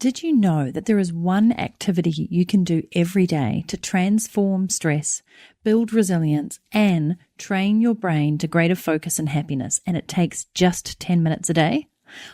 Did you know that there is one activity you can do every day to transform stress, build resilience, and train your brain to greater focus and happiness, and it takes just 10 minutes a day?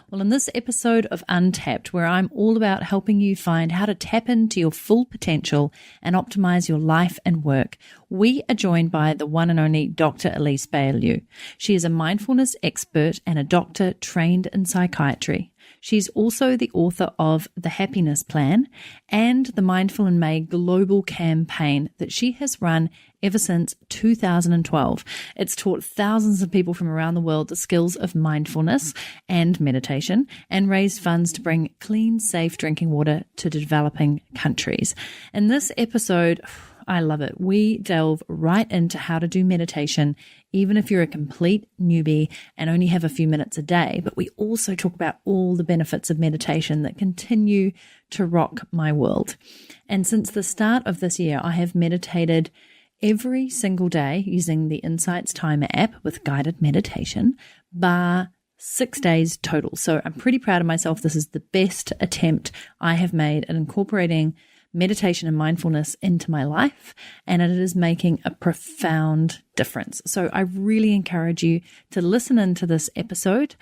Well, in this episode of Untapped, where I'm all about helping you find how to tap into your full potential and optimize your life and work, we are joined by the one and only Dr Elise Bialylew. She is a mindfulness expert and a doctor trained in psychiatry. She's also the author of The Happiness Plan and the Mindful in May global campaign that she has run ever since 2012. It's taught thousands of people from around the world the skills of mindfulness and meditation and raised funds to bring clean, safe drinking water to developing countries. In this episode, I love it. We delve right into how to do meditation, even if you're a complete newbie and only have a few minutes a day. But we also talk about all the benefits of meditation that continue to rock my world. And since the start of this year, I have meditated every single day using the Insights Timer app with guided meditation, bar 6 days total. So I'm pretty proud of myself. This is the best attempt I have made at incorporating meditation and mindfulness into my life, and it is making a profound difference. So I really encourage you to listen into this episode.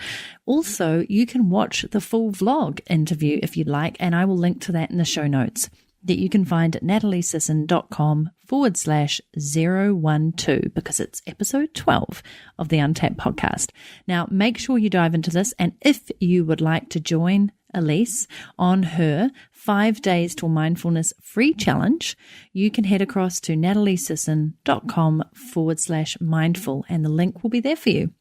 Also, you can watch the full vlog interview if you'd like, and I will link to that in the show notes that you can find at nataliesisson.com/012 because it's episode 12 of the Untapped podcast. Now, make sure you dive into this, and if you would like to join Elise on her 5 days to mindfulness free challenge, you can head across to nataliesisson.com/mindful and the link will be there for you.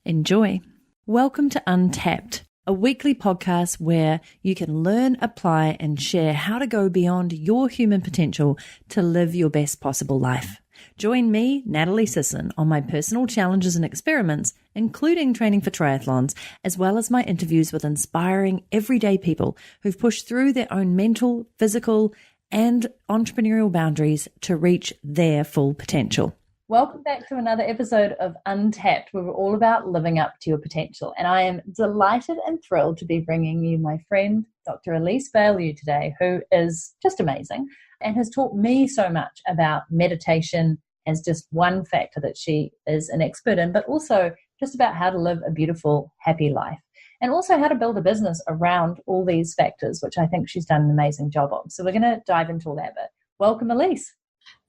Enjoy. Welcome to Untapped, a weekly podcast where you can learn, apply, and share how to go beyond your human potential to live your best possible life. Join me, Natalie Sisson, on my personal challenges and experiments, including training for triathlons, as well as my interviews with inspiring everyday people who've pushed through their own mental, physical, and entrepreneurial boundaries to reach their full potential. Welcome back to another episode of Untapped, where we're all about living up to your potential. And I am delighted and thrilled to be bringing you my friend, Dr Elise Bialylew today, who is just amazing and has taught me so much about meditation as just one factor that she is an expert in, but also just about how to live a beautiful, happy life, and also how to build a business around all these factors, which I think she's done an amazing job of. So we're going to dive into all that, but welcome, Elise.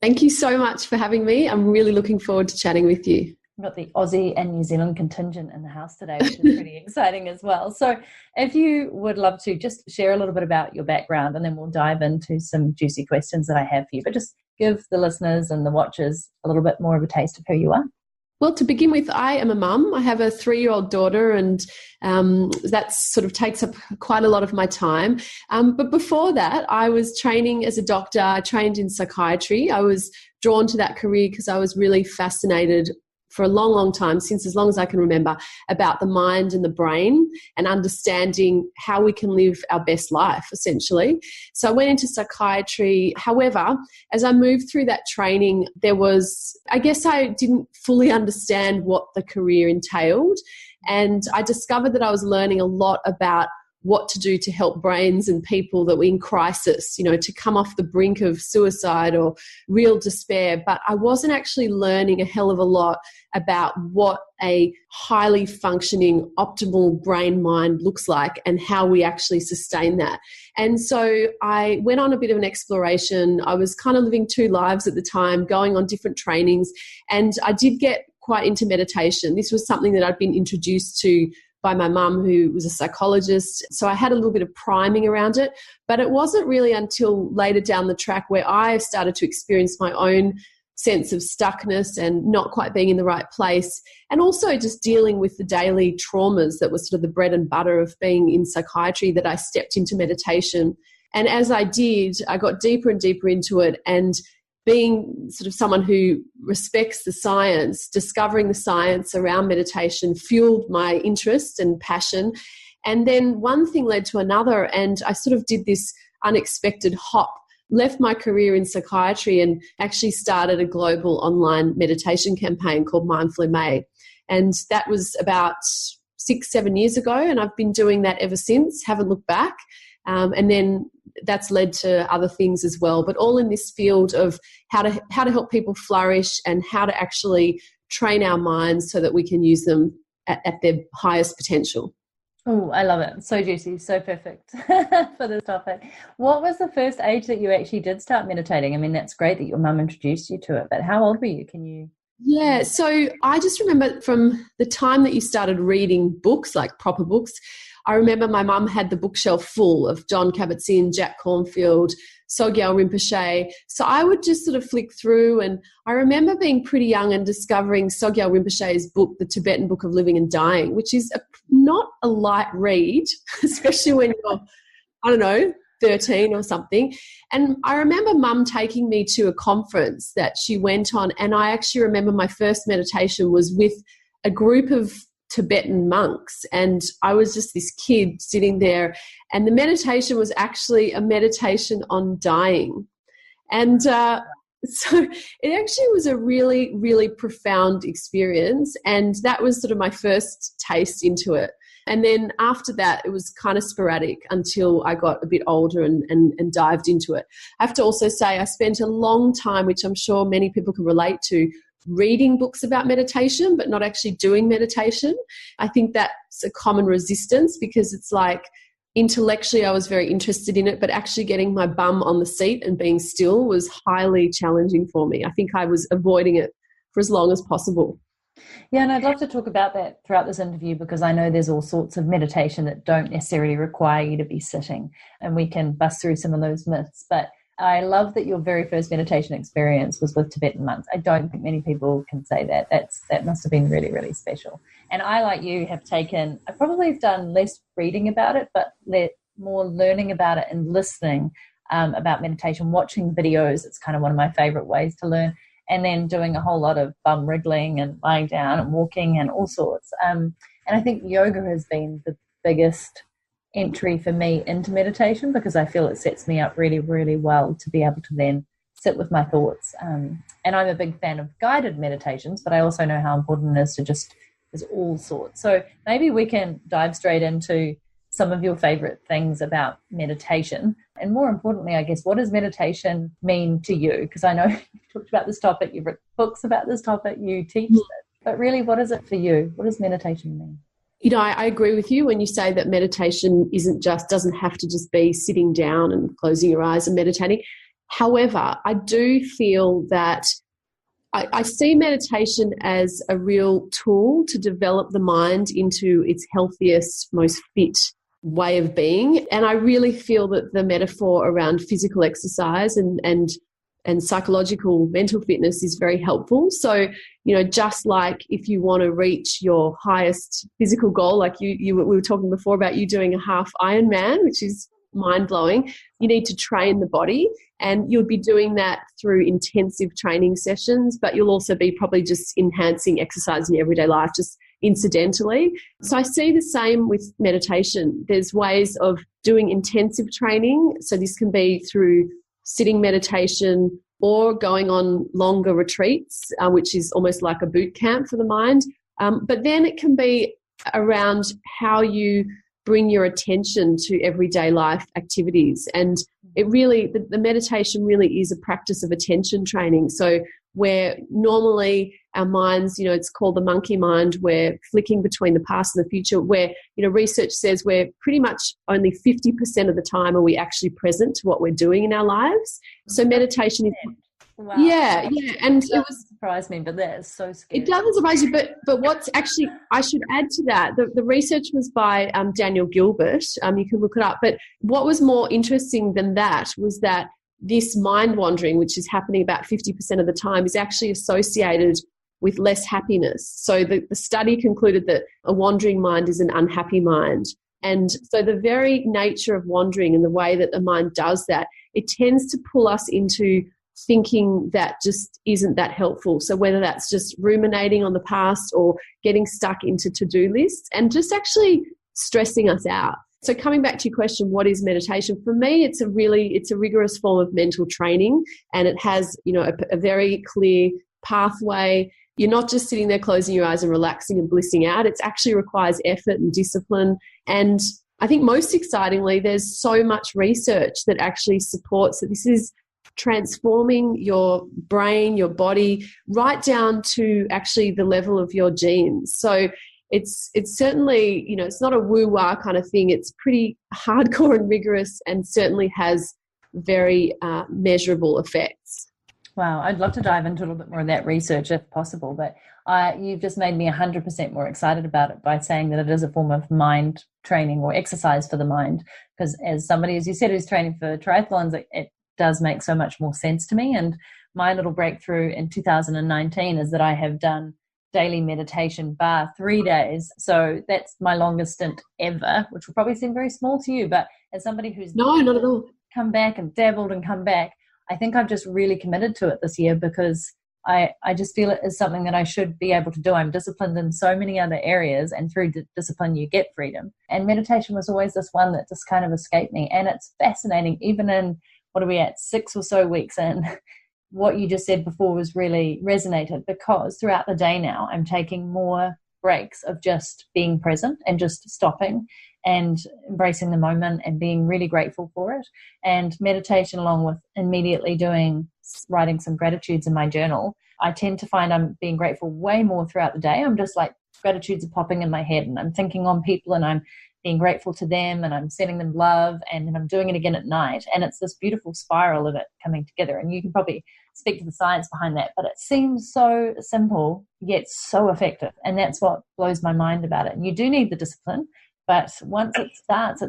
Thank you so much for having me. I'm really looking forward to chatting with you. We've got the Aussie and New Zealand contingent in the house today, which is pretty exciting as well. So if you would love to just share a little bit about your background, and then we'll dive into some juicy questions that I have for you, but just give the listeners and the watchers a little bit more of a taste of who you are. Well, to begin with, I am a mum. I have a 3-year-old daughter, and that sort of takes up quite a lot of my time. But before that, I was training as a doctor. I trained in psychiatry. I was drawn to that career because I was really fascinated for a long, long time, since as long as I can remember, about the mind and the brain and understanding how we can live our best life, essentially. So I went into psychiatry. However, as I moved through that training, I guess I didn't fully understand what the career entailed. And I discovered that I was learning a lot about what to do to help brains and people that were in crisis, to come off the brink of suicide or real despair. But I wasn't actually learning a hell of a lot about what a highly functioning, optimal brain-mind looks like and how we actually sustain that. And so I went on a bit of an exploration. I was kind of living 2 lives at the time, going on different trainings, and I did get quite into meditation. This was something that I'd been introduced to by my mum, who was a psychologist. So I had a little bit of priming around it, but it wasn't really until later down the track where I started to experience my own sense of stuckness and not quite being in the right place, and also just dealing with the daily traumas that was sort of the bread and butter of being in psychiatry, that I stepped into meditation. And as I did, I got deeper and deeper into it, and being sort of someone who respects the science, discovering the science around meditation fueled my interest and passion. And then one thing led to another, and I sort of did this unexpected hop, left my career in psychiatry and actually started a global online meditation campaign called Mindful in May. And that was about 6-7 years ago, and I've been doing that ever since, haven't looked back. And then that's led to other things as well, but all in this field of how to help people flourish and how to actually train our minds so that we can use them at their highest potential. Oh, I love it. So juicy, so perfect for this topic. What was the first age that you actually did start meditating? I mean, that's great that your mum introduced you to it, but how old were you? Can you... Yeah, so I just remember from the time that you started reading books, like proper books, I remember my mum had the bookshelf full of John Kabat-Zinn, Jack Cornfield, Sogyal Rinpoche. So I would just sort of flick through, and I remember being pretty young and discovering Sogyal Rinpoche's book, The Tibetan Book of Living and Dying, which is not a light read, especially when you're, 13 or something. And I remember Mum taking me to a conference that she went on, and I actually remember my first meditation was with a group of Tibetan monks, and I was just this kid sitting there, and the meditation was actually a meditation on dying. And so it actually was a really, really profound experience, and that was sort of my first taste into it. And then after that, it was kind of sporadic until I got a bit older and dived into it. I have to also say I spent a long time, which I'm sure many people can relate to, reading books about meditation, but not actually doing meditation. I think that's a common resistance because it's like intellectually I was very interested in it, but actually getting my bum on the seat and being still was highly challenging for me. I think I was avoiding it for as long as possible. Yeah, and I'd love to talk about that throughout this interview because I know there's all sorts of meditation that don't necessarily require you to be sitting, and we can bust through some of those myths. But I love that your very first meditation experience was with Tibetan monks. I don't think many people can say that. That must have been really, really special. And I, like you, I probably have done less reading about it, but more learning about it and listening about meditation, watching videos. It's kind of one of my favorite ways to learn. And then doing a whole lot of bum wriggling and lying down and walking and all sorts. And I think yoga has been the biggest entry for me into meditation because I feel it sets me up really, really well to be able to then sit with my thoughts. And I'm a big fan of guided meditations, but I also know how important it is to there's all sorts. So maybe we can dive straight into some of your favorite things about meditation. And more importantly, I guess, what does meditation mean to you? Because I know you've talked about this topic, you've written books about this topic, you teach it. But really, what is it for you? What does meditation mean? I agree with you when you say that meditation doesn't have to just be sitting down and closing your eyes and meditating. However, I do feel that I see meditation as a real tool to develop the mind into its healthiest, most fit way of being. And I really feel that the metaphor around physical exercise and psychological mental fitness is very helpful. So, just like if you want to reach your highest physical goal, like we were talking before about you doing a half Ironman, which is mind-blowing, you need to train the body, and you'll be doing that through intensive training sessions, but you'll also be probably just enhancing exercise in your everyday life, just incidentally. So I see the same with meditation. There's ways of doing intensive training. So this can be through sitting meditation or going on longer retreats, which is almost like a boot camp for the mind. But then it can be around how you bring your attention to everyday life activities. And it really, the meditation really is a practice of attention training. So where normally our minds, it's called the monkey mind, we're flicking between the past and the future, where, research says we're pretty much only 50% of the time are we actually present to what we're doing in our lives. So meditation is... Wow. Yeah. And it was surprised me, but that is so scary. It doesn't surprise you, but what's actually, I should add to that, the research was by Daniel Gilbert. You can look it up. But what was more interesting than that was that this mind wandering, which is happening about 50% of the time, is actually associated with less happiness. So the study concluded that a wandering mind is an unhappy mind. And so the very nature of wandering and the way that the mind does that, it tends to pull us into thinking that just isn't that helpful. So whether that's just ruminating on the past or getting stuck into to-do lists and just actually stressing us out. So coming back to your question, what is meditation? For me, it's a rigorous form of mental training, and it has, a very clear pathway. You're not just sitting there closing your eyes and relaxing and blissing out. It actually requires effort and discipline. And I think most excitingly, there's so much research that actually supports that this is transforming your brain, your body, right down to actually the level of your genes. So it's certainly, it's not a woo-wah kind of thing. It's pretty hardcore and rigorous, and certainly has very measurable effects. Wow, I'd love to dive into a little bit more of that research if possible, but you've just made me 100% more excited about it by saying that it is a form of mind training or exercise for the mind, because as somebody, as you said, who's training for triathlons, it does make so much more sense to me. And my little breakthrough in 2019 is that I have done daily meditation bar 3 days. So that's my longest stint ever, which will probably seem very small to you, but as somebody who's not at all come back and dabbled and come back, I think I've just really committed to it this year, because I just feel it is something that I should be able to do. I'm disciplined in so many other areas, and through discipline you get freedom. And meditation was always this one that just kind of escaped me. And it's fascinating, even in, what are we at, 6 or so weeks in, what you just said before was really resonated, because throughout the day now I'm taking more breaks of just being present and just stopping and embracing the moment and being really grateful for it. And meditation, along with immediately writing some gratitudes in my journal, I tend to find I'm being grateful way more throughout the day. I'm just like, gratitudes are popping in my head, and I'm thinking on people and I'm being grateful to them, and I'm sending them love, and then I'm doing it again at night. And it's this beautiful spiral of it coming together. And you can probably speak to the science behind that, but it seems so simple yet so effective. And that's what blows my mind about it. And you do need the discipline, but once it starts,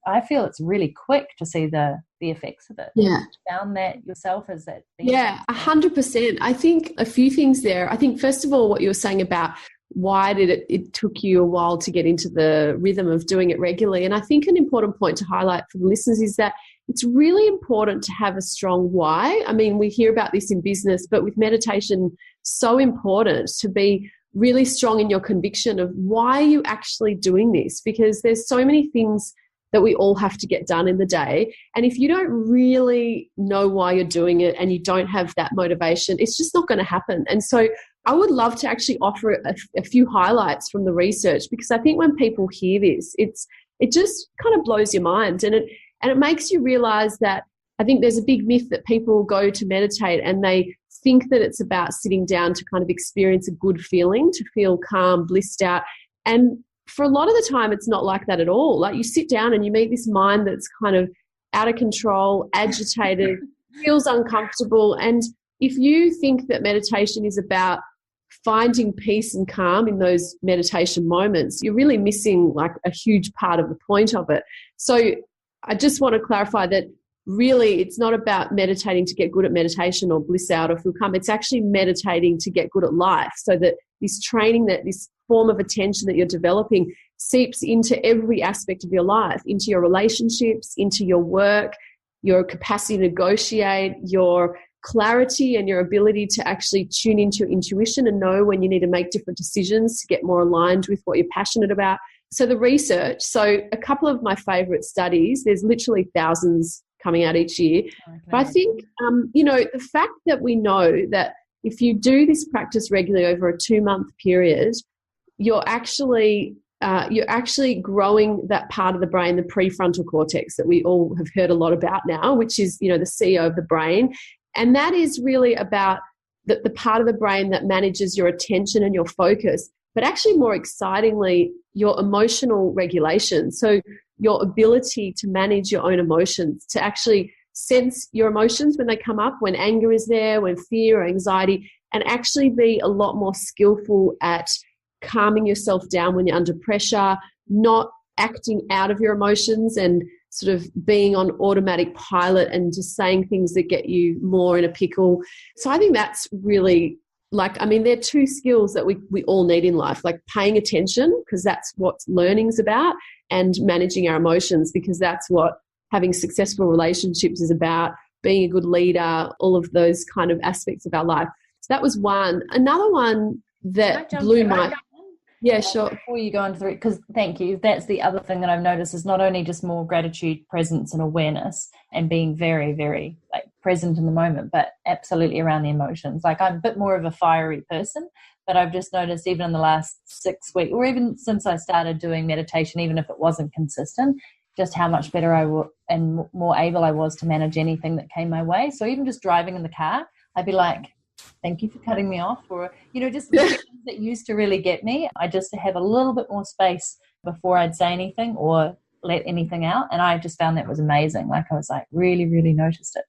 I feel it's really quick to see the effects of it. Yeah. You found that yourself, as that? Yeah, 100%. I think a few things there. I think, first of all, what you were saying about why did it took you a while to get into the rhythm of doing it regularly. And I think an important point to highlight for the listeners is that it's really important to have a strong why. I mean, we hear about this in business, but with meditation, so important to be really strong in your conviction of why are you actually doing this, because there's so many things that we all have to get done in the day. And if you don't really know why you're doing it and you don't have that motivation, it's just not going to happen. And so I would love to actually offer a few highlights from the research, because I think when people hear this, it just kind of blows your mind, and it makes you realize that I think there's a big myth that people go to meditate and they think that it's about sitting down to kind of experience a good feeling, to feel calm, blissed out. And for a lot of the time, it's not like that at all. Like, you sit down and you meet this mind that's kind of out of control, agitated, feels uncomfortable. And if you think that meditation is about finding peace and calm in those meditation moments, you're really missing like a huge part of the point of it. So I just want to clarify that really it's not about meditating to get good at meditation or bliss out or feel calm. It's actually meditating to get good at life, so that this training, that this form of attention that you're developing seeps into every aspect of your life, into your relationships, into your work, your capacity to negotiate, your clarity and your ability to actually tune into your intuition and know when you need to make different decisions to get more aligned with what you're passionate about. So the research, so a couple of my favorite studies, there's literally thousands coming out each year. Okay. But I think, the fact that we know that if you do this practice regularly over a 2-month period, you're actually growing that part of the brain, the prefrontal cortex that we all have heard a lot about now, which is, the CEO of the brain. And that is really about the part of the brain that manages your attention and your focus, but actually more excitingly, your emotional regulation. So your ability to manage your own emotions, to actually sense your emotions when they come up, when anger is there, when fear or anxiety, and actually be a lot more skillful at calming yourself down when you're under pressure, not acting out of your emotions and sort of being on automatic pilot and just saying things that get you more in a pickle. So I think that's really they're 2 skills that we all need in life, like paying attention, because that's what learning's about, and managing our emotions, because that's what having successful relationships is about, being a good leader, all of those kind of aspects of our life. So that was one. Another one that blew my... Yeah, sure. Before you go on through, because thank you, that's the other thing that I've noticed is not only just more gratitude, presence and awareness and being very, very present in the moment, but absolutely around the emotions. Like, I'm a bit more of a fiery person, But I've just noticed even in the last 6 weeks, or even since I started doing meditation, even if it wasn't consistent, just how much better and more able I was to manage anything that came my way. So even just driving in the car, I'd be like, thank you for cutting me off, or, just things that used to really get me. I just have a little bit more space before I'd say anything or let anything out. And I just found that was amazing. Like I was like, really, really noticed it.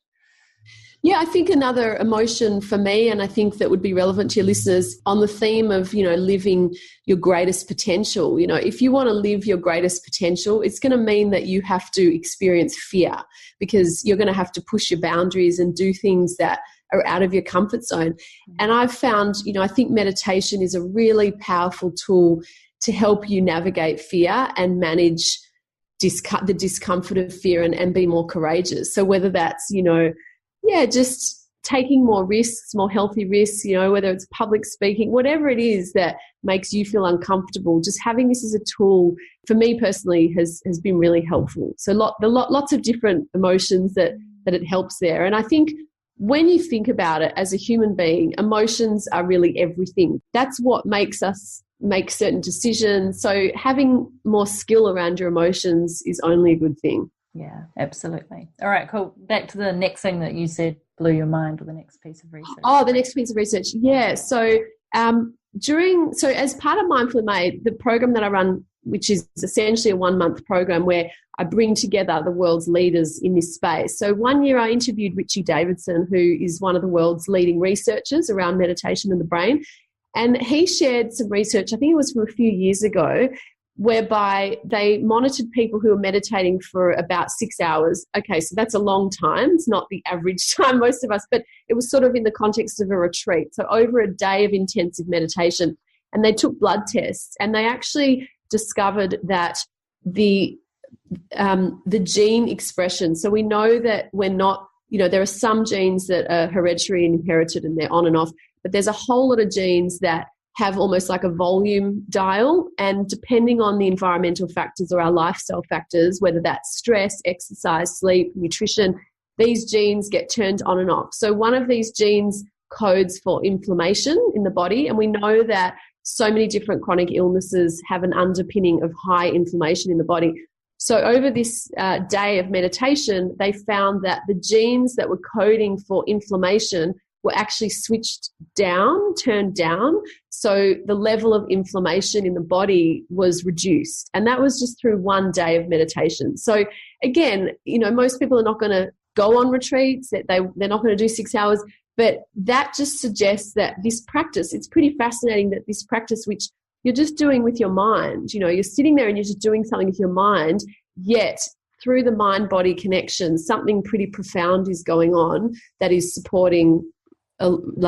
Yeah, I think another emotion for me, and I think that would be relevant to your listeners on the theme of, living your greatest potential. If you want to live your greatest potential, it's going to mean that you have to experience fear, because you're going to have to push your boundaries and do things that are out of your comfort zone. And I've found, I think meditation is a really powerful tool to help you navigate fear and manage the discomfort of fear and be more courageous. So whether that's, just taking more risks, more healthy risks, whether it's public speaking, whatever it is that makes you feel uncomfortable, just having this as a tool, for me personally, has been really helpful. So lots of different emotions that it helps there. And I think when you think about it as a human being, emotions are really everything. That's what makes us make certain decisions. So having more skill around your emotions is only a good thing. Yeah, absolutely. All right, cool. Back to the next thing that you said blew your mind, or the next piece of research. Oh, the next piece of research. Yeah. So as part of Mindfully Made, the program that I run, which is essentially a 1-month program where I bring together the world's leaders in this space. So one year I interviewed Richie Davidson, who is one of the world's leading researchers around meditation and the brain. And he shared some research, I think it was from a few years ago, whereby they monitored people who were meditating for about 6 hours. Okay, so that's a long time. It's not the average time most of us, but it was sort of in the context of a retreat. So over a day of intensive meditation. And they took blood tests, and they actually discovered that the gene expression. So we know that we're not, there are some genes that are hereditary and inherited and they're on and off, but there's a whole lot of genes that have almost like a volume dial, and depending on the environmental factors or our lifestyle factors, whether that's stress, exercise, sleep, nutrition, these genes get turned on and off. So one of these genes codes for inflammation in the body, and we know that so many different chronic illnesses have an underpinning of high inflammation in the body. So over this day of meditation, they found that the genes that were coding for inflammation were actually switched down, turned down. So the level of inflammation in the body was reduced. And that was just through one day of meditation. So again, most people are not going to go on retreats, that they're not going to do 6 hours, but that just suggests that this practice, it's pretty fascinating that this practice, which you're just doing with your mind, you're sitting there and you're just doing something with your mind, yet through the mind-body connection, something pretty profound is going on that is supporting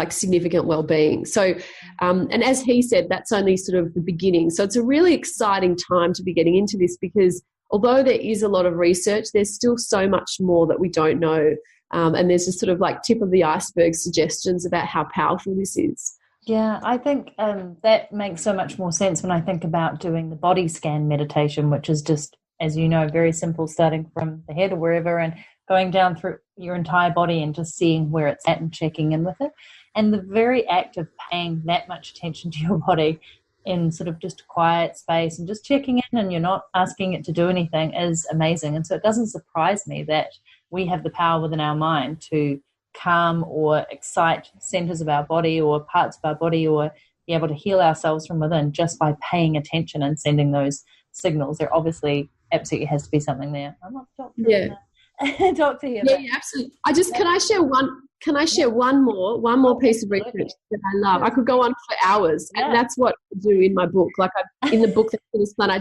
significant well-being. So, and as he said, that's only sort of the beginning. So it's a really exciting time to be getting into this, because although there is a lot of research, there's still so much more that we don't know. And there's just sort of like tip of the iceberg suggestions about how powerful this is. Yeah, I think that makes so much more sense when I think about doing the body scan meditation, which is just, as you know, very simple, starting from the head or wherever and going down through your entire body and just seeing where it's at and checking in with it. And the very act of paying that much attention to your body in sort of just a quiet space and just checking in, and you're not asking it to do anything, is amazing. And so it doesn't surprise me that we have the power within our mind to calm or excite centers of our body or parts of our body, or be able to heal ourselves from within just by paying attention and sending those signals. There obviously absolutely has to be something there. I'm not a doctor. Yeah. Doctor here. Yeah, absolutely. Can I share one more piece of research that I love? I could go on for hours, and that's what I do in my book. Like in the book that's for this plan,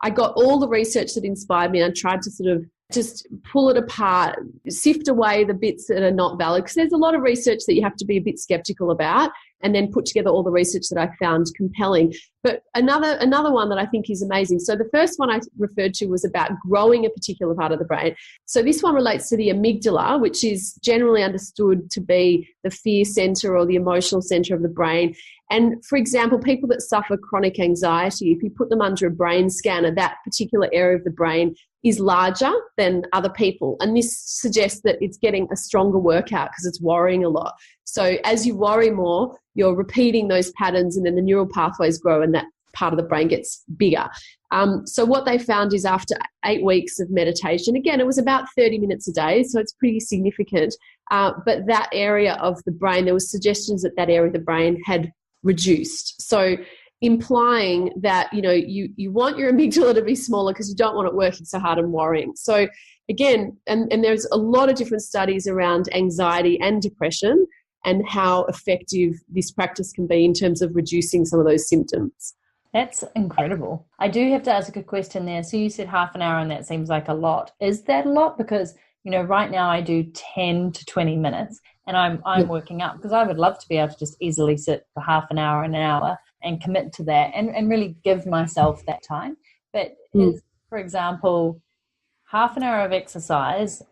I got all the research that inspired me, and I tried to sort of just pull it apart, sift away the bits that are not valid, because there's a lot of research that you have to be a bit skeptical about, and then put together all the research that I found compelling. But another one that I think is amazing. So the first one I referred to was about growing a particular part of the brain. So this one relates to the amygdala, which is generally understood to be the fear center or the emotional center of the brain. And for example, people that suffer chronic anxiety, if you put them under a brain scanner, that particular area of the brain is larger than other people. And this suggests that it's getting a stronger workout because it's worrying a lot. So as you worry more, you're repeating those patterns, and then the neural pathways grow and that part of the brain gets bigger. So what they found is after 8 weeks of meditation, again, it was about 30 minutes a day, so it's pretty significant. But that area of the brain, there were suggestions that that area of the brain had reduced. So implying that, you want your amygdala to be smaller because you don't want it working so hard and worrying. So again, and there's a lot of different studies around anxiety and depression and how effective this practice can be in terms of reducing some of those symptoms. That's incredible. I do have to ask a question there. So you said half an hour, and that seems like a lot. Is that a lot? Because, right now I do 10 to 20 minutes, and I'm working up because I would love to be able to just easily sit for half an hour and commit to that and really give myself that time. But for example, half an hour of exercise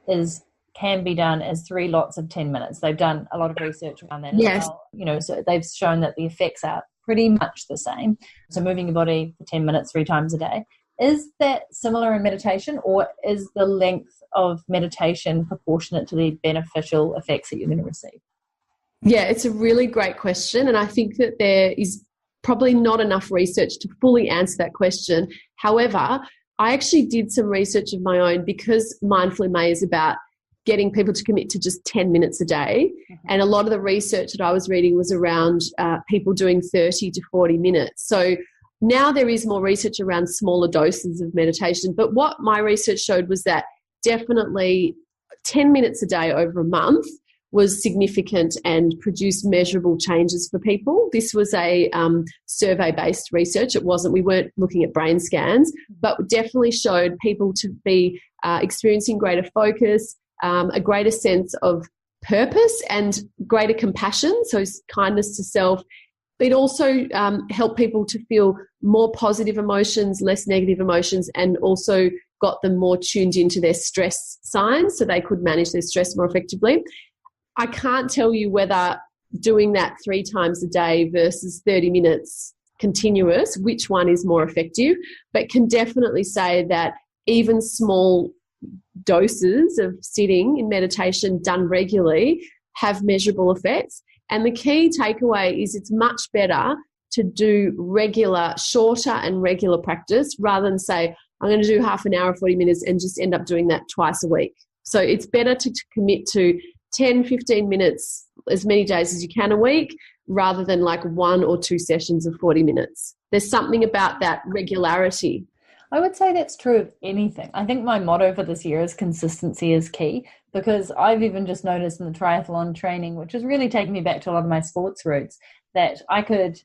can be done as 3 lots of 10 minutes. They've done a lot of research around that as well. So they've shown that the effects are pretty much the same. So moving your body for 10 minutes 3 times a day. Is that similar in meditation, or is the length of meditation proportionate to the beneficial effects that you're going to receive? Yeah, it's a really great question. And I think that there is probably not enough research to fully answer that question. However, I actually did some research of my own because Mindful in May is about getting people to commit to just 10 minutes a day. Mm-hmm. And a lot of the research that I was reading was around people doing 30 to 40 minutes. So now there is more research around smaller doses of meditation. But what my research showed was that definitely 10 minutes a day over a month was significant and produced measurable changes for people. This was a survey-based research. We weren't looking at brain scans, but definitely showed people to be experiencing greater focus, a greater sense of purpose and greater compassion, so kindness to self. It also helped people to feel more positive emotions, less negative emotions, and also got them more tuned into their stress signs so they could manage their stress more effectively. I can't tell you whether doing that 3 times a day versus 30 minutes continuous, which one is more effective, but can definitely say that even small doses of sitting in meditation done regularly have measurable effects. And the key takeaway is it's much better to do shorter and regular practice rather than say, I'm going to do half an hour, 40 minutes and just end up doing that twice a week. So it's better to commit to 10, 15 minutes as many days as you can a week rather than like 1 or 2 sessions of 40 minutes. There's something about that regularity. I would say that's true of anything. I think my motto for this year is consistency is key, because I've even just noticed in the triathlon training, which is really taking me back to a lot of my sports roots, that I could,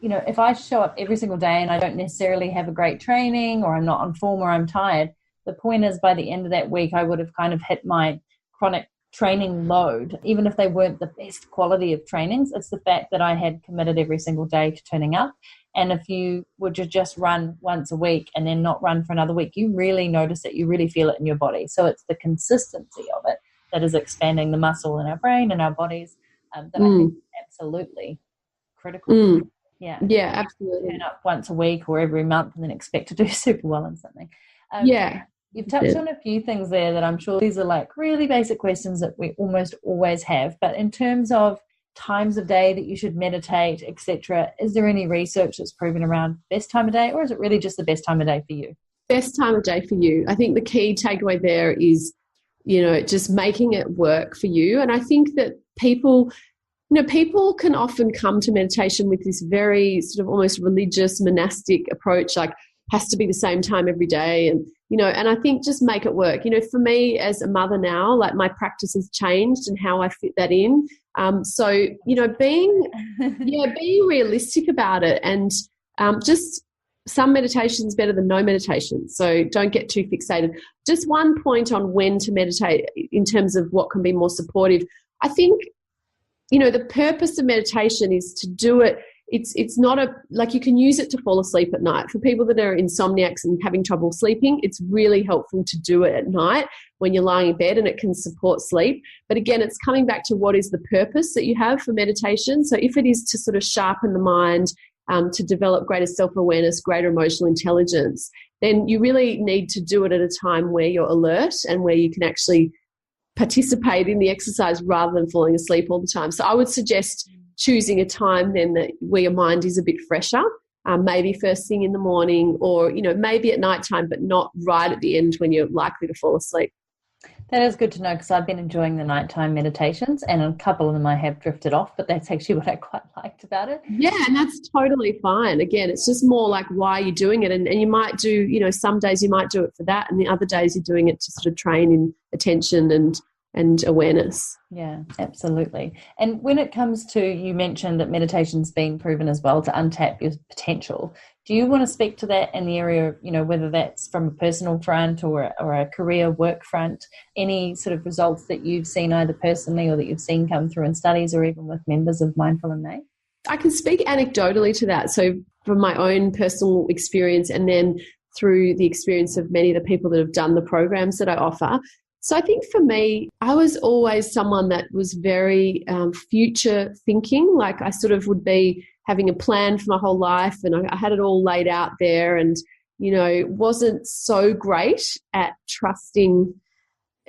if I show up every single day and I don't necessarily have a great training or I'm not on form or I'm tired, the point is by the end of that week, I would have kind of hit my chronic training load, even if they weren't the best quality of trainings. It's the fact that I had committed every single day to turning up. And if you would just run once a week and then not run for another week, you really notice it. You really feel it in your body. So it's the consistency of it that is expanding the muscle in our brain and our bodies that I think is absolutely critical. Yeah, absolutely. Turn up once a week or every month and then expect to do super well in something. You've touched on a few things there that I'm sure these are like really basic questions that we almost always have. But in terms of times of day that you should meditate, etc., is there any research that's proven around best time of day, or is it really just the best time of day for you? Best time of day for you. I think the key takeaway there is, just making it work for you. And I think that people can often come to meditation with this very sort of almost religious, monastic approach, like has to be the same time every day. And I think just make it work. For me as a mother now, like my practice has changed and how I fit that in. So, being realistic about it, and just some meditation is better than no meditation. So don't get too fixated. Just one point on when to meditate in terms of what can be more supportive. I think, the purpose of meditation is to do it. It's not you can use it to fall asleep at night. For people that are insomniacs and having trouble sleeping, it's really helpful to do it at night when you're lying in bed, and it can support sleep. But again, it's coming back to what is the purpose that you have for meditation. So if it is to sort of sharpen the mind to develop greater self-awareness, greater emotional intelligence, then you really need to do it at a time where you're alert and where you can actually participate in the exercise rather than falling asleep all the time. So I would suggest choosing a time then where your mind is a bit fresher, maybe first thing in the morning, or, maybe at nighttime, but not right at the end when you're likely to fall asleep. That is good to know, because I've been enjoying the nighttime meditations, and a couple of them I have drifted off, but that's actually what I quite liked about it. Yeah, and that's totally fine. Again, it's just more like why you're doing it. And you might do, some days you might do it for that, and the other days you're doing it to sort of train in attention and awareness. Yeah, absolutely. And when it comes to, you mentioned that meditation's been proven as well to untap your potential. Do you want to speak to that in the area, whether that's from a personal front or a career work front, any sort of results that you've seen either personally or that you've seen come through in studies or even with members of Mindful and May? I can speak anecdotally to that. So from my own personal experience, and then through the experience of many of the people that have done the programs that I offer. So I think for me, I was always someone that was very future thinking. Like I sort of would be having a plan for my whole life, and I had it all laid out there, and, wasn't so great at trusting,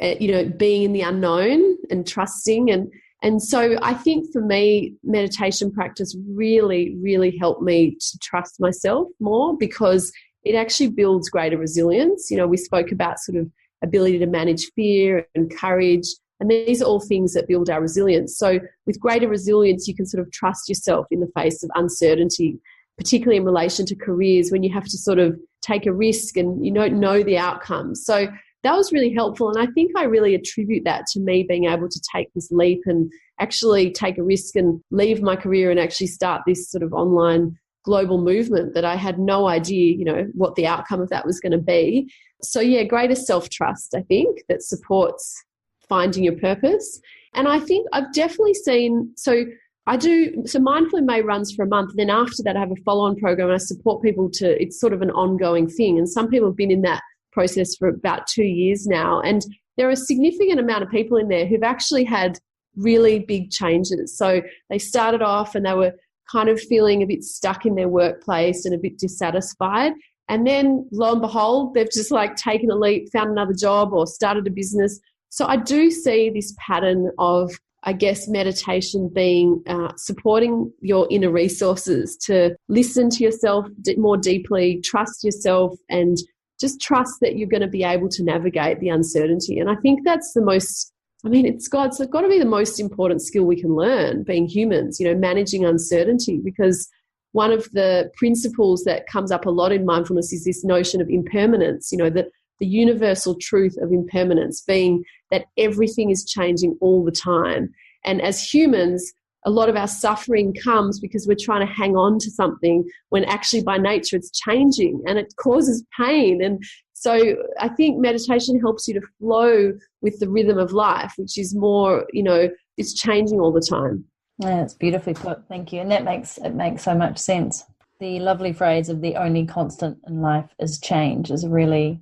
being in the unknown and trusting. And so I think for me, meditation practice really, really helped me to trust myself more, because it actually builds greater resilience. We spoke about sort of ability to manage fear and courage, and these are all things that build our resilience. So with greater resilience, you can sort of trust yourself in the face of uncertainty, particularly in relation to careers, when you have to sort of take a risk and you don't know the outcome. So that was really helpful, and I think I really attribute that to me being able to take this leap and actually take a risk and leave my career and actually start this sort of online global movement that I had no idea, what the outcome of that was going to be. So yeah, greater self-trust, I think, that supports finding your purpose. And I think I've definitely seen, so Mindful in May runs for a month. And then after that, I have a follow-on program, and I support people it's sort of an ongoing thing. And some people have been in that process for about 2 years now. And there are a significant amount of people in there who've actually had really big changes. So they started off and they were kind of feeling a bit stuck in their workplace and a bit dissatisfied. And then lo and behold, they've just like taken a leap, found another job or started a business. So I do see this pattern of, I guess, meditation being supporting your inner resources to listen to yourself more deeply, trust yourself, and just trust that you're going to be able to navigate the uncertainty. And I think that's it's got to be the most important skill we can learn being humans, managing uncertainty, because one of the principles that comes up a lot in mindfulness is this notion of impermanence, the universal truth of impermanence being that everything is changing all the time. And as humans, a lot of our suffering comes because we're trying to hang on to something when actually by nature it's changing and it causes pain. And so I think meditation helps you to flow with the rhythm of life, which is more, it's changing all the time. Yeah, it's beautifully put. Thank you. And it makes so much sense. The lovely phrase of the only constant in life is change is really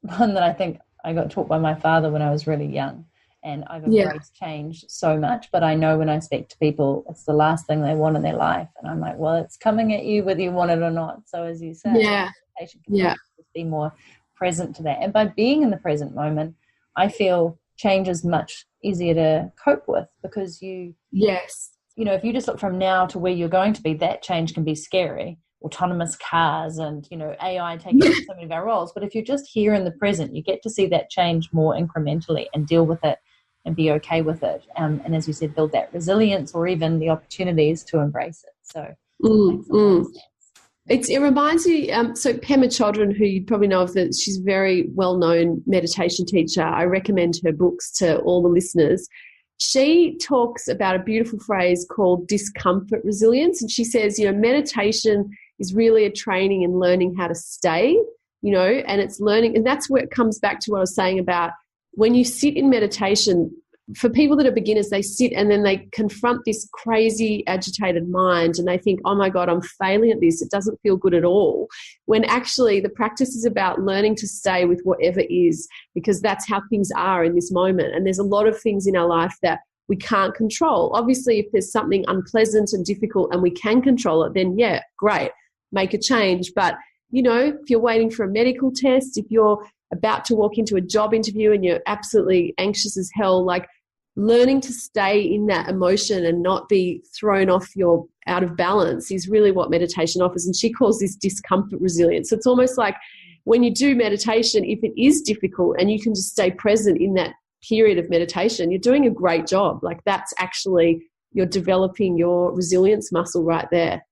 one that I think I got taught by my father when I was really young. And I've embraced change so much, but I know when I speak to people, it's the last thing they want in their life. And I'm like, well, it's coming at you whether you want it or not. So as you say, meditation can help us be more present to that. And by being in the present moment, I feel change is much easier to cope with, because if you just look from now to where you're going to be, that change can be scary. Autonomous cars and, AI taking over so many of our roles. But if you're just here in the present, you get to see that change more incrementally and deal with it and be okay with it. And as you said, build that resilience or even the opportunities to embrace it. So it reminds me, so Pema Chodron, who you probably know of, that she's a very well-known meditation teacher. I recommend her books to all the listeners. She talks about a beautiful phrase called discomfort resilience. And she says, meditation is really a training in learning how to stay, and it's learning. And that's where it comes back to what I was saying about when you sit in meditation. For people that are beginners, they sit and then they confront this crazy, agitated mind and they think, oh my God, I'm failing at this. It doesn't feel good at all. When actually the practice is about learning to stay with whatever is, because that's how things are in this moment. And there's a lot of things in our life that we can't control. Obviously, if there's something unpleasant and difficult and we can control it, then yeah, great, make a change. But, you know, if you're waiting for a medical test, if you're about to walk into a job interview and you're absolutely anxious as hell, like learning to stay in that emotion and not be thrown off your out of balance is really what meditation offers. And she calls this discomfort resilience. So it's almost like when you do meditation, if it is difficult and you can just stay present in that period of meditation, you're doing a great job. Like that's actually, you're developing your resilience muscle right there.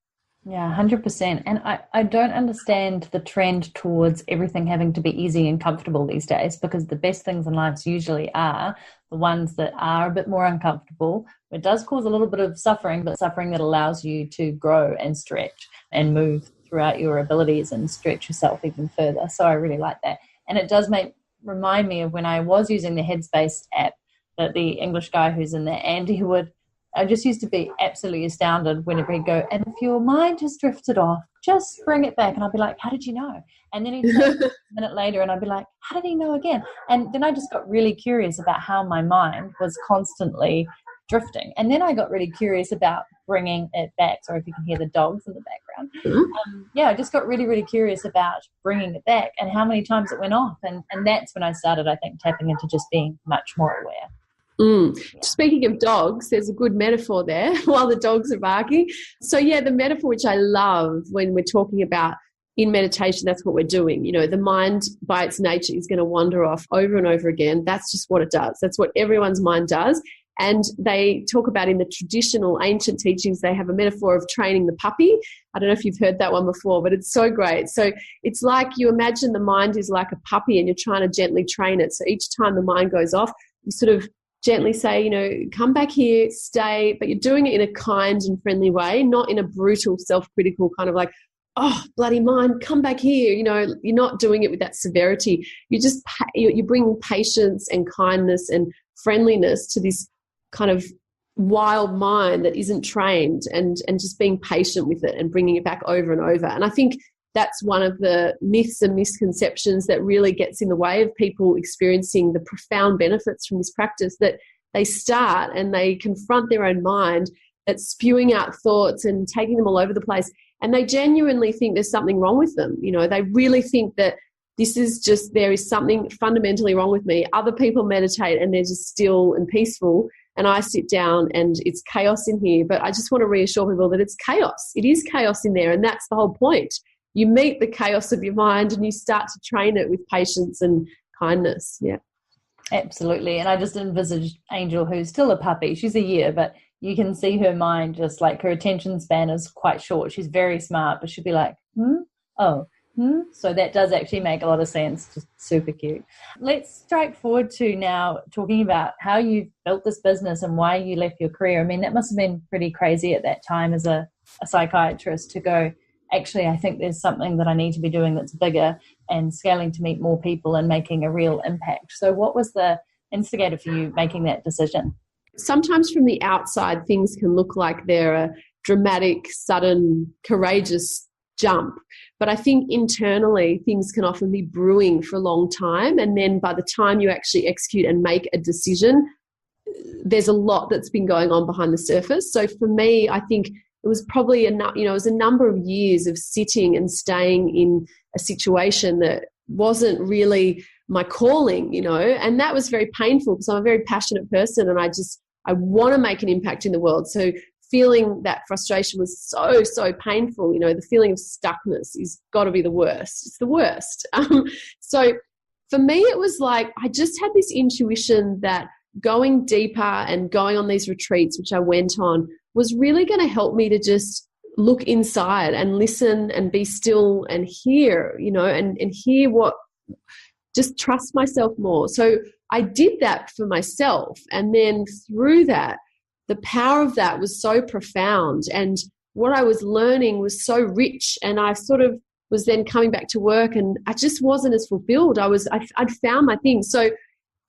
Yeah, 100%. And I don't understand the trend towards everything having to be easy and comfortable these days, because the best things in life usually are the ones that are a bit more uncomfortable. It does cause a little bit of suffering, but suffering that allows you to grow and stretch and move throughout your abilities and stretch yourself even further. So I really like that. And it does remind me of when I was using the Headspace app, that the English guy who's in there, Andy, I just used to be absolutely astounded whenever he'd go, and if your mind has drifted off, just bring it back. And I'd be like, how did you know? And then he'd say a minute later and I'd be like, how did he know again? And then I just got really curious about how my mind was constantly drifting. And then I got really curious about bringing it back. Sorry if you can hear the dogs in the background. I just got really, really curious about bringing it back and how many times it went off. And that's when I started, I think, tapping into just being much more aware. Yeah. Speaking of dogs, there's a good metaphor there while the dogs are barking. So yeah, the metaphor which I love when we're talking about in meditation, that's what we're doing. You know, the mind by its nature is going to wander off over and over again. That's just what it does. That's what everyone's mind does. And they talk about in the traditional ancient teachings, they have a metaphor of training the puppy. I don't know if you've heard that one before, but it's so great. So it's like you imagine the mind is like a puppy and you're trying to gently train it. So each time the mind goes off, you sort of gently say, you know, come back here, stay, but you're doing it in a kind and friendly way, not in a brutal, self-critical kind of like, oh, bloody mind, come back here. You know, you're not doing it with that severity. You bring patience and kindness and friendliness to this kind of wild mind that isn't trained, and just being patient with it and bringing it back over and over. And I think that's one of the myths and misconceptions that really gets in the way of people experiencing the profound benefits from this practice, that they start and they confront their own mind that's spewing out thoughts and taking them all over the place. And they genuinely think there's something wrong with them. You know, they really think that there is something fundamentally wrong with me. Other people meditate and they're just still and peaceful, and I sit down and it's chaos in here. But I just want to reassure people that it's chaos. It is chaos in there, and that's the whole point. You meet the chaos of your mind and you start to train it with patience and kindness. Yeah. Absolutely. And I just envisaged Angel, who's still a puppy. She's a year, but you can see her mind, just like her attention span is quite short. She's very smart, but she'll be like, So that does actually make a lot of sense. Just super cute. Let's strike forward to now talking about how you built this business and why you left your career. I mean, that must have been pretty crazy at that time as a psychiatrist to go, actually, I think there's something that I need to be doing that's bigger and scaling to meet more people and making a real impact. So what was the instigator for you making that decision? Sometimes from the outside, things can look like they're a dramatic, sudden, courageous jump. But I think internally, things can often be brewing for a long time. And then by the time you actually execute and make a decision, there's a lot that's been going on behind the surface. So for me, I think it was probably it was a number of years of sitting and staying in a situation that wasn't really my calling, and that was very painful because I'm a very passionate person and I want to make an impact in the world. So feeling that frustration was so painful. The feeling of stuckness is got to be the worst. It's the worst. So for me, it was like I just had this intuition that going deeper and going on these retreats, which I went on, was really going to help me to just look inside and listen and be still and hear, and hear just trust myself more. So I did that for myself. And then through that, the power of that was so profound. And what I was learning was so rich. And I sort of was then coming back to work and I just wasn't as fulfilled. I'd found my thing. So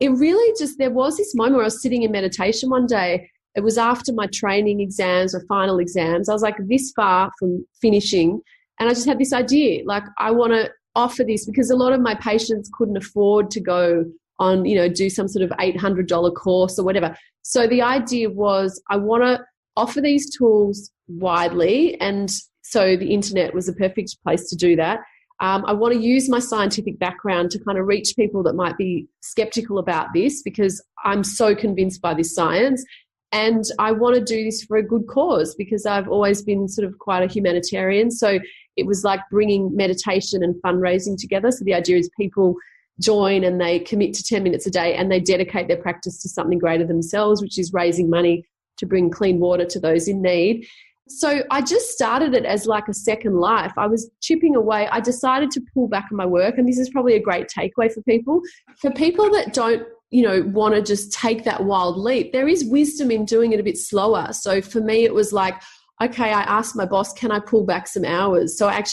it really there was this moment where I was sitting in meditation one day. It was after my training exams or final exams. I was like this far from finishing. And I just had this idea, like I want to offer this because a lot of my patients couldn't afford to go on, do some sort of $800 course or whatever. So the idea was I want to offer these tools widely, and so the internet was a perfect place to do that. I want to use my scientific background to kind of reach people that might be skeptical about this, because I'm so convinced by this science. And I want to do this for a good cause, because I've always been sort of quite a humanitarian. So it was like bringing meditation and fundraising together. So the idea is people join and they commit to 10 minutes a day and they dedicate their practice to something greater than themselves, which is raising money to bring clean water to those in need. So I just started it as like a second life. I was chipping away. I decided to pull back on my work, and this is probably a great takeaway for people. For people that don't, want to just take that wild leap, there is wisdom in doing it a bit slower. So for me, it was like, okay, I asked my boss, can I pull back some hours? So I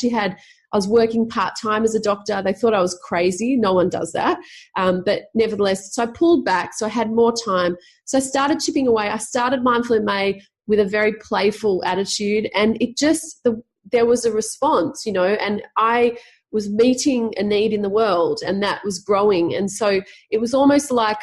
was working part-time as a doctor. They thought I was crazy. No one does that. But nevertheless, so I pulled back. So I had more time. So I started chipping away. I started Mindful in May with a very playful attitude, and there was a response, and I was meeting a need in the world, and that was growing. And so it was almost like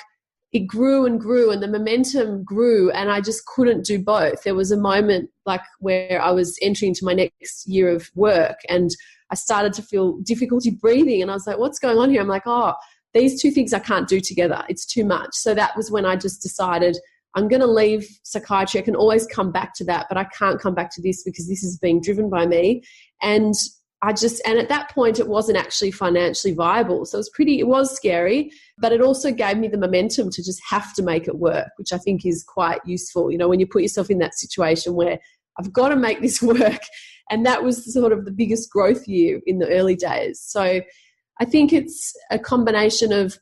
it grew and grew, and the momentum grew, and I just couldn't do both. There was a moment like where I was entering into my next year of work, and I started to feel difficulty breathing, and I was like, what's going on here? I'm like, these two things I can't do together. It's too much. So that was when I just decided I'm going to leave psychiatry. I can always come back to that, but I can't come back to this because this is being driven by me. And at that point, it wasn't actually financially viable. So it was scary, but it also gave me the momentum to just have to make it work, which I think is quite useful. When you put yourself in that situation where I've got to make this work. And that was sort of the biggest growth year in the early days. So I think it's a combination of,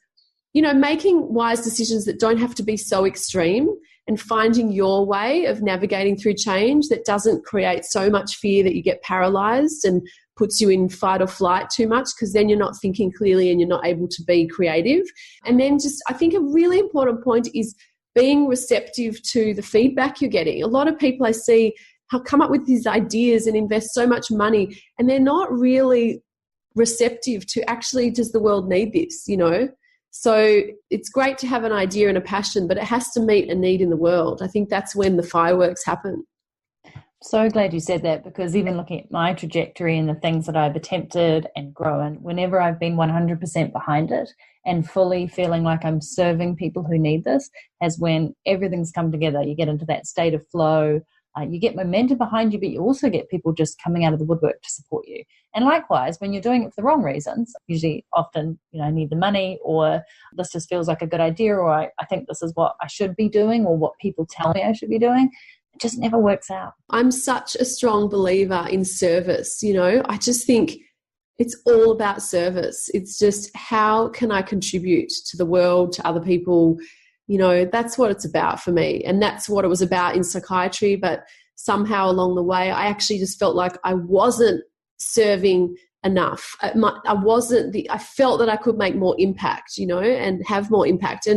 making wise decisions that don't have to be so extreme, and finding your way of navigating through change that doesn't create so much fear that you get paralyzed and puts you in fight or flight too much, because then you're not thinking clearly and you're not able to be creative. And then I think a really important point is being receptive to the feedback you're getting. A lot of people I see come up with these ideas and invest so much money, and they're not really receptive to actually, does the world need this, So it's great to have an idea and a passion, but it has to meet a need in the world. I think that's when the fireworks happen. So glad you said that, because even looking at my trajectory and the things that I've attempted and grown, whenever I've been 100% behind it and fully feeling like I'm serving people who need this, as when everything's come together. You get into that state of flow. You get momentum behind you, but you also get people just coming out of the woodwork to support you. And likewise, when you're doing it for the wrong reasons, usually often, need the money, or this just feels like a good idea, or I think this is what I should be doing, or what people tell me I should be doing, it just never works out. I'm such a strong believer in service. I just think it's all about service. It's just, how can I contribute to the world, to other people? That's what it's about for me. And that's what it was about in psychiatry. But somehow along the way, I actually just felt like I wasn't serving enough. I felt that I could make more impact, and have more impact.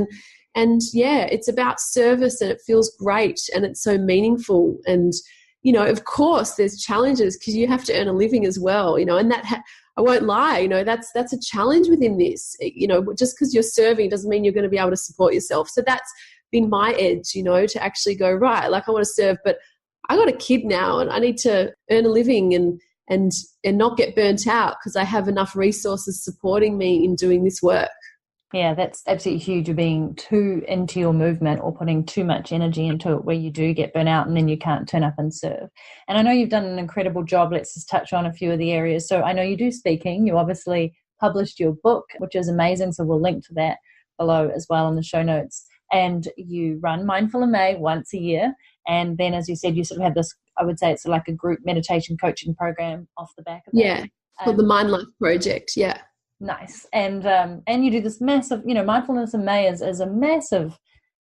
And yeah, it's about service, and it feels great, and it's so meaningful. And, of course there's challenges, because you have to earn a living as well, and that I won't lie, that's a challenge within this. Just because you're serving doesn't mean you're going to be able to support yourself. So that's been my edge, to actually go, right, like I want to serve, but I got a kid now and I need to earn a living and not get burnt out, because I have enough resources supporting me in doing this work. Yeah, that's absolutely huge. You're being too into your movement or putting too much energy into it, where you do get burnt out and then you can't turn up and serve. And I know you've done an incredible job. Let's just touch on a few of the areas. So I know you do speaking. You obviously published your book, which is amazing. So we'll link to that below as well in the show notes. And you run Mindful in May once a year. And then, as you said, you sort of have this, I would say it's like a group meditation coaching program off the back of that. Yeah, called the Mind Life Project, yeah. Nice. And you do this massive, Mindfulness in May is a massive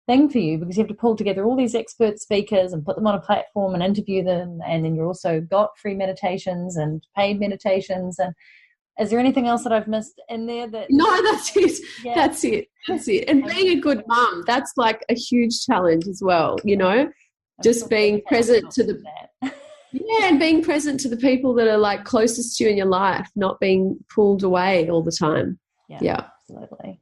thing for you, because you have to pull together all these expert speakers and put them on a platform and interview them. And then you've also got free meditations and paid meditations. And is there anything else that I've missed in there? No, that's it. Yeah. That's it. And being a good mum, that's like a huge challenge as well, just being present to the yeah, and being present to the people that are like closest to you in your life, not being pulled away all the time. Yeah. Absolutely.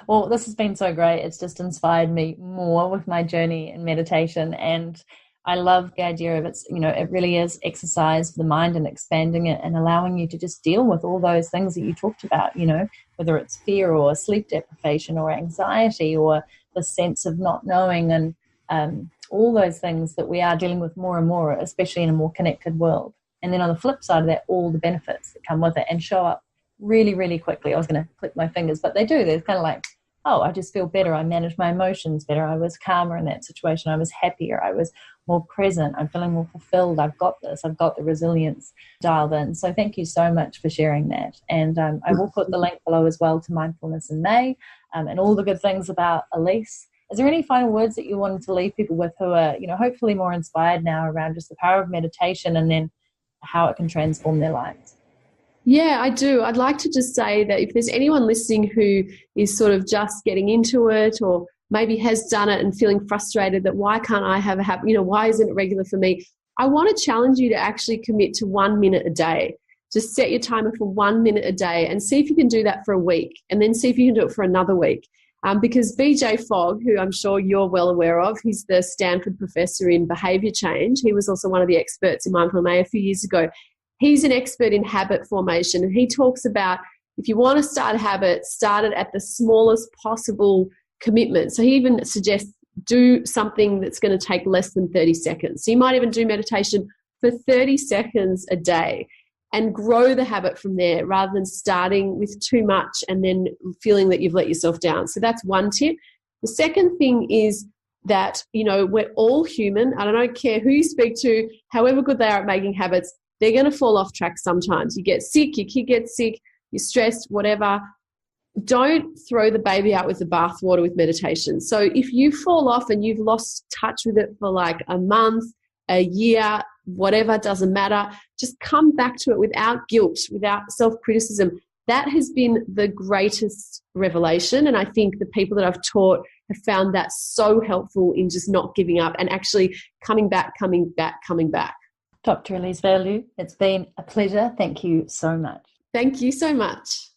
Well, this has been so great. It's just inspired me more with my journey in meditation. And I love the idea of it really is exercise for the mind and expanding it and allowing you to just deal with all those things that you talked about, whether it's fear or sleep deprivation or anxiety or the sense of not knowing and all those things that we are dealing with more and more, especially in a more connected world. And then on the flip side of that, all the benefits that come with it and show up really, really quickly. I was going to click my fingers, but they do. They're kind of like, oh, I just feel better. I manage my emotions better. I was calmer in that situation. I was happier. I was more present. I'm feeling more fulfilled. I've got this. I've got the resilience dialed in. So thank you so much for sharing that. And I will put the link below as well to Mindfulness in May and all the good things about Elise. Is there any final words that you wanted to leave people with who are, hopefully more inspired now around just the power of meditation and then how it can transform their lives? Yeah, I do. I'd like to just say that if there's anyone listening who is sort of just getting into it or maybe has done it and feeling frustrated that why can't I have a habit, why isn't it regular for me? I want to challenge you to actually commit to 1 minute a day. Just set your timer for 1 minute a day and see if you can do that for a week and then see if you can do it for another week. Because BJ Fogg, who I'm sure you're well aware of, he's the Stanford professor in behavior change. He was also one of the experts in Mindful MA a few years ago. He's an expert in habit formation, and he talks about if you want to start a habit, start it at the smallest possible commitment. So he even suggests do something that's going to take less than 30 seconds. So you might even do meditation for 30 seconds a day and grow the habit from there rather than starting with too much and then feeling that you've let yourself down. So that's one tip. The second thing is that, we're all human. I don't care who you speak to, however good they are at making habits, they're going to fall off track sometimes. You get sick, your kid gets sick, you're stressed, whatever. Don't throw the baby out with the bathwater with meditation. So if you fall off and you've lost touch with it for like a month, a year, whatever, doesn't matter, just come back to it without guilt, without self-criticism. That has been the greatest revelation. And I think the people that I've taught have found that so helpful in just not giving up and actually coming back. Dr. Elise Bialylew, it's been a pleasure. Thank you so much. Thank you so much.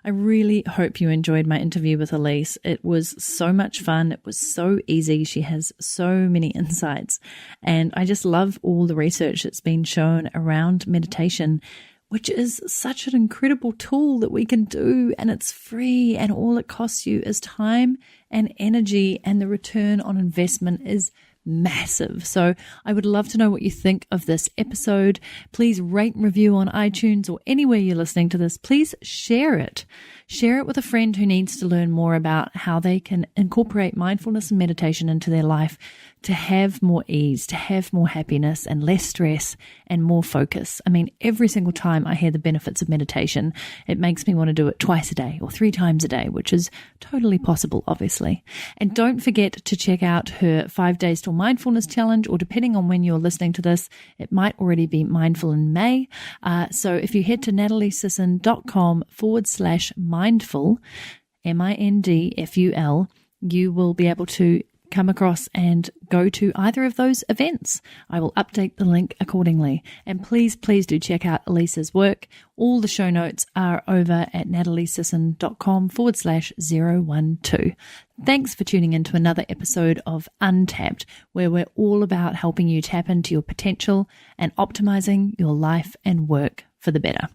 I really hope you enjoyed my interview with Elise. It was so much fun. It was so easy. She has so many insights. And I just love all the research that's been shown around meditation, which is such an incredible tool that we can do, and it's free, and all it costs you is time and energy, and the return on investment is massive. So I would love to know what you think of this episode. Please rate and review on iTunes or anywhere you're listening to this. Please share it. Share it with a friend who needs to learn more about how they can incorporate mindfulness and meditation into their life to have more ease, to have more happiness and less stress and more focus. I mean, every single time I hear the benefits of meditation, it makes me want to do it twice a day or 3 times a day, which is totally possible, obviously. And don't forget to check out her 5 Days Till Mindfulness Challenge, or depending on when you're listening to this, it might already be Mindful in May. So if you head to nataliesisson.com/mindful, MINDFUL, you will be able to come across and go to either of those events. I will update the link accordingly. And please do check out Elise's work. All the show notes are over at nataliesisson.com/012. Thanks for tuning in to another episode of Untapped, where we're all about helping you tap into your potential and optimizing your life and work for the better.